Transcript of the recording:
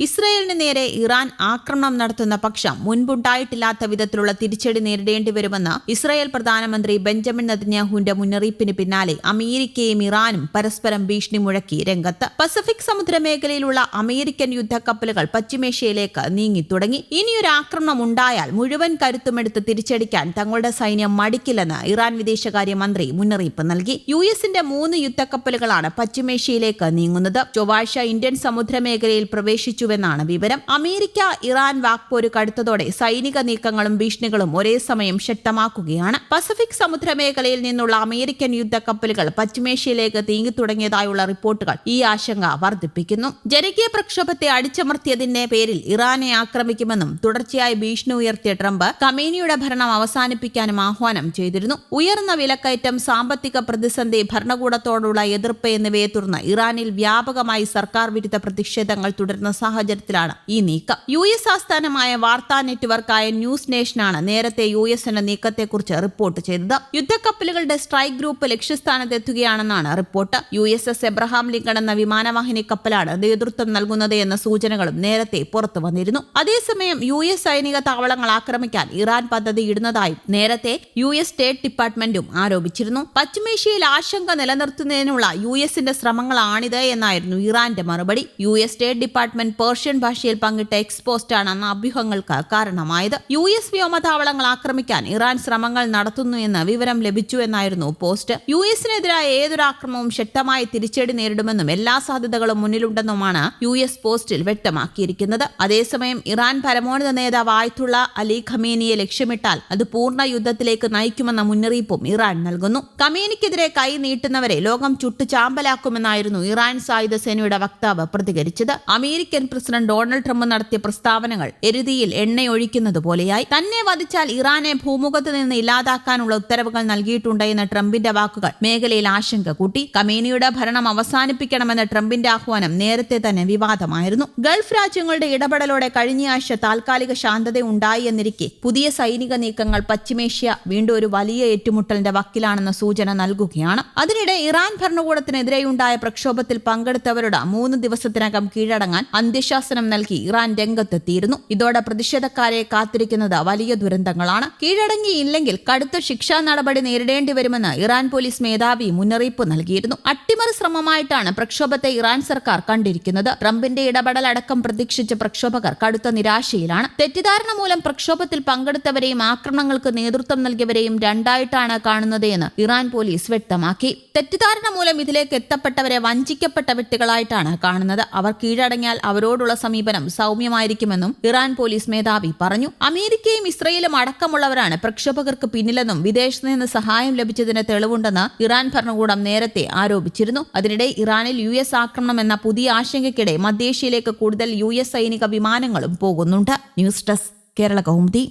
ഇസ്രയേലിന് നേരെ ഇറാൻ ആക്രമണം നടത്തുന്ന പക്ഷം മുൻപുണ്ടായിട്ടില്ലാത്ത വിധത്തിലുള്ള തിരിച്ചടി നേരിടേണ്ടി വരുമെന്ന് ഇസ്രയേൽ പ്രധാനമന്ത്രി ബെഞ്ചമിൻ നെതന്യാഹുവിന്റെ മുന്നറിയിപ്പിന് പിന്നാലെ അമേരിക്കയും ഇറാനും പരസ്പരം ഭീഷണി മുഴക്കി രംഗത്ത്. പസഫിക് സമുദ്രമേഖലയിലുള്ള അമേരിക്കൻ യുദ്ധക്കപ്പലുകൾ പശ്ചിമേഷ്യയിലേക്ക് നീങ്ങിത്തുടങ്ങി. ഇനിയൊരു ആക്രമണം ഉണ്ടായാൽ മുഴുവൻ കരുത്തുമെടുത്ത് തിരിച്ചടിക്കാൻ തങ്ങളുടെ സൈന്യം മടിക്കില്ലെന്ന് ഇറാൻ വിദേശകാര്യമന്ത്രി മുന്നറിയിപ്പ് നൽകി. യുഎസിന്റെ 3 യുദ്ധക്കപ്പലുകളാണ് പശ്ചിമേഷ്യയിലേക്ക് നീങ്ങുന്നത്. ചൊവ്വാഴ്ച ഇന്ത്യൻ സമുദ്രമേഖലയിൽ പ്രവേശിച്ചു ാണ് വിവരം. അമേരിക്ക ഇറാൻ വാക്പോര് കടുത്തതോടെ സൈനിക നീക്കങ്ങളും ഭീഷണികളും ഒരേ സമയം ശക്തമാക്കുകയാണ്. പസഫിക് സമുദ്രമേഖലയിൽ നിന്നുള്ള അമേരിക്കൻ യുദ്ധക്കപ്പലുകൾ പശ്ചിമേഷ്യയിലേക്ക് നീങ്ങിത്തുടങ്ങിയതായുള്ള റിപ്പോർട്ടുകൾ ഈ ആശങ്ക വർദ്ധിപ്പിക്കുന്നു. ജനകീയ പ്രക്ഷോഭത്തെ അടിച്ചമർത്തിയതിന്റെ പേരിൽ ഇറാനെ ആക്രമിക്കുമെന്നും തുടർച്ചയായി ഭീഷണി ഉയർത്തിയ ട്രംപ് ഖമേനിയുടെ ഭരണം അവസാനിപ്പിക്കാനും ആഹ്വാനം ചെയ്തിരുന്നു. ഉയർന്ന വിലക്കയറ്റം, സാമ്പത്തിക പ്രതിസന്ധി, ഭരണകൂടത്തോടുള്ള എതിർപ്പ് എന്നിവയെ തുടർന്ന് ഇറാനിൽ വ്യാപകമായി സർക്കാർ വിരുദ്ധ പ്രതിഷേധങ്ങൾ തുടരുന്ന സാഹചര്യത്തിലാണ് ഈ നീക്കം. യുഎസ് ആസ്ഥാനമായ വാർത്താ നെറ്റ്വർക്കായ ന്യൂസ് നേഷനാണ് നേരത്തെ യുഎസിന്റെ നീക്കത്തെക്കുറിച്ച് റിപ്പോർട്ട് ചെയ്തത്. യുദ്ധക്കപ്പലുകളുടെ സ്ട്രൈക്ക് ഗ്രൂപ്പ് ലക്ഷ്യസ്ഥാനത്തെത്തുകയാണെന്നാണ് റിപ്പോർട്ട്. USS എബ്രഹാം ലിങ്കൺ എന്ന വിമാനവാഹിനി കപ്പലാണ് നേതൃത്വം നൽകുന്നത് എന്ന സൂചനകളും നേരത്തെ പുറത്തു വന്നിരുന്നു. അതേസമയം US സൈനിക താവളങ്ങൾ ആക്രമിക്കാൻ ഇറാൻ പദ്ധതിയിടുന്നതായും നേരത്തെ US സ്റ്റേറ്റ് ഡിപ്പാർട്ട്മെന്റും ആരോപിച്ചിരുന്നു. പശ്ചിമേഷ്യയിൽ ആശങ്ക നിലനിർത്തുന്നതിനുള്ള USന്റെ ശ്രമങ്ങളാണിത് എന്നായിരുന്നു ഇറാന്റെ മറുപടി. US സ്റ്റേറ്റ് ഡിപ്പാർട്ട്മെന്റ് പേർഷ്യൻ ഭാഷയിൽ പങ്കിട്ട എക്സ്പോസ്റ്റാണ് അന്ന് അഭ്യൂഹങ്ങൾക്ക് കാരണമായത്. US വ്യോമതാവളങ്ങൾ ആക്രമിക്കാൻ ഇറാൻ ശ്രമങ്ങൾ നടത്തുന്നു എന്ന് വിവരം ലഭിച്ചു എന്നായിരുന്നു പോസ്റ്റ്. USനെതിരായ ഏതൊരു ആക്രമണവും ശക്തമായി തിരിച്ചടി നേരിടുമെന്നും എല്ലാ സാധ്യതകളും മുന്നിലുണ്ടെന്നുമാണ് US പോസ്റ്റിൽ വ്യക്തമാക്കിയിരിക്കുന്നത്. അതേസമയം ഇറാൻ പരമോന്നത നേതാവ് ആയത്തുള്ള അലി ഖമേനിയെ ലക്ഷ്യമിട്ടാൽ അത് പൂർണ്ണ യുദ്ധത്തിലേക്ക് നയിക്കുമെന്ന മുന്നറിയിപ്പും ഇറാൻ നൽകുന്നു. ഖമേനിക്കെതിരെ കൈ നീട്ടുന്നവരെ ലോകം ചുട്ടുചാമ്പലാക്കുമെന്നായിരുന്നു ഇറാൻ സായുധ സേനയുടെ വക്താവ് പ്രതികരിച്ചത്. അമേരിക്കൻ പ്രസിഡന്റ് ഡൊണാൾഡ് ട്രംപ് നടത്തിയ പ്രസ്താവനകൾ എരുതിയിൽ എണ്ണയൊഴിക്കുന്നത് പോലെയായി. തന്നെ വധിച്ചാൽ ഇറാനെ ഭൂമുഖത്ത് നിന്ന് ഇല്ലാതാക്കാനുള്ള ഉത്തരവുകൾ നൽകിയിട്ടുണ്ട് എന്ന ട്രംപിന്റെ വാക്കുകൾ മേഖലയിൽ ആശങ്ക കൂട്ടി. ഖമേനിയുടെ ഭരണം അവസാനിപ്പിക്കണമെന്ന ട്രംപിന്റെ ആഹ്വാനം നേരത്തെ തന്നെ വിവാദമായിരുന്നു. ഗൾഫ് രാജ്യങ്ങളുടെ ഇടപെടലോടെ കഴിഞ്ഞയാഴ്ച താൽക്കാലിക ശാന്തത ഉണ്ടായി എന്നിരിക്കെ പുതിയ സൈനിക നീക്കങ്ങൾ പശ്ചിമേഷ്യ വീണ്ടും ഒരു വലിയ ഏറ്റുമുട്ടലിന്റെ വക്കിലാണെന്ന സൂചന നൽകുകയാണ്. അതിനിടെ ഇറാൻ ഭരണകൂടത്തിനെതിരെയുണ്ടായ പ്രക്ഷോഭത്തിൽ പങ്കെടുത്തവരുടെ 3 ദിവസത്തിനകം കീഴടങ്ങാൻ അന്ത്യശാസനം നൽകി ഇറാൻ രംഗത്തെത്തിയിരുന്നു. ഇതോടെ പ്രതിഷേധക്കാരെ കാത്തിരിക്കുന്നത് വലിയ ദുരന്തങ്ങളാണ്. കീഴടങ്ങിയില്ലെങ്കിൽ കടുത്ത ശിക്ഷാ നടപടി നേരിടേണ്ടി വരുമെന്ന് ഇറാൻ പോലീസ് മേധാവി മുന്നറിയിപ്പ് നൽകിയിരുന്നു. അട്ടിമറി ശ്രമമായിട്ടാണ് പ്രക്ഷോഭത്തെ ഇറാൻ സർക്കാർ കണ്ടിരിക്കുന്നത്. ട്രംപിന്റെ ഇടപെടൽ അടക്കം പ്രതീക്ഷിച്ച പ്രക്ഷോഭകർ കടുത്ത നിരാശയിലാണ്. തെറ്റിദ്ധാരണ മൂലം പ്രക്ഷോഭത്തിൽ പങ്കെടുത്തവരെയും ആക്രമണങ്ങൾക്ക് നേതൃത്വം നൽകിയവരെയും രണ്ടായിട്ടാണ് കാണുന്നത് എന്ന് ഇറാൻ പോലീസ് വ്യക്തമാക്കി. തെറ്റിദ്ധാരണ മൂലം ഇതിലേക്ക് എത്തപ്പെട്ടവരെ വഞ്ചിക്കപ്പെട്ട വ്യക്തികളായിട്ടാണ് കാണുന്നത്. അവർ കീഴടങ്ങിയാൽ അവരോടുള്ള സമീപനം സൗമ്യമായിരിക്കുമെന്നും ഇറാൻ പോലീസ് മേധാവി പറഞ്ഞു. അമേരിക്കയും ഇസ്രയേലും അടക്കമുള്ളവരാണ് പ്രക്ഷോഭകർക്ക് പിന്നിലെന്നും വിദേശത്ത് നിന്ന് സഹായം ലഭിച്ചതിന് തെളിവുണ്ടെന്ന് ഇറാൻ ഭരണകൂടം നേരത്തെ ആരോപിച്ചിരുന്നു. അതിനിടെ ഇറാനിൽ US ആക്രമണം എന്ന പുതിയ ആശങ്കയ്ക്കിടെ മധ്യേഷ്യയിലേക്ക് കൂടുതൽ US സൈനിക വിമാനങ്ങളും പോകുന്നുണ്ട്. News desk, Kerala Kaumudi.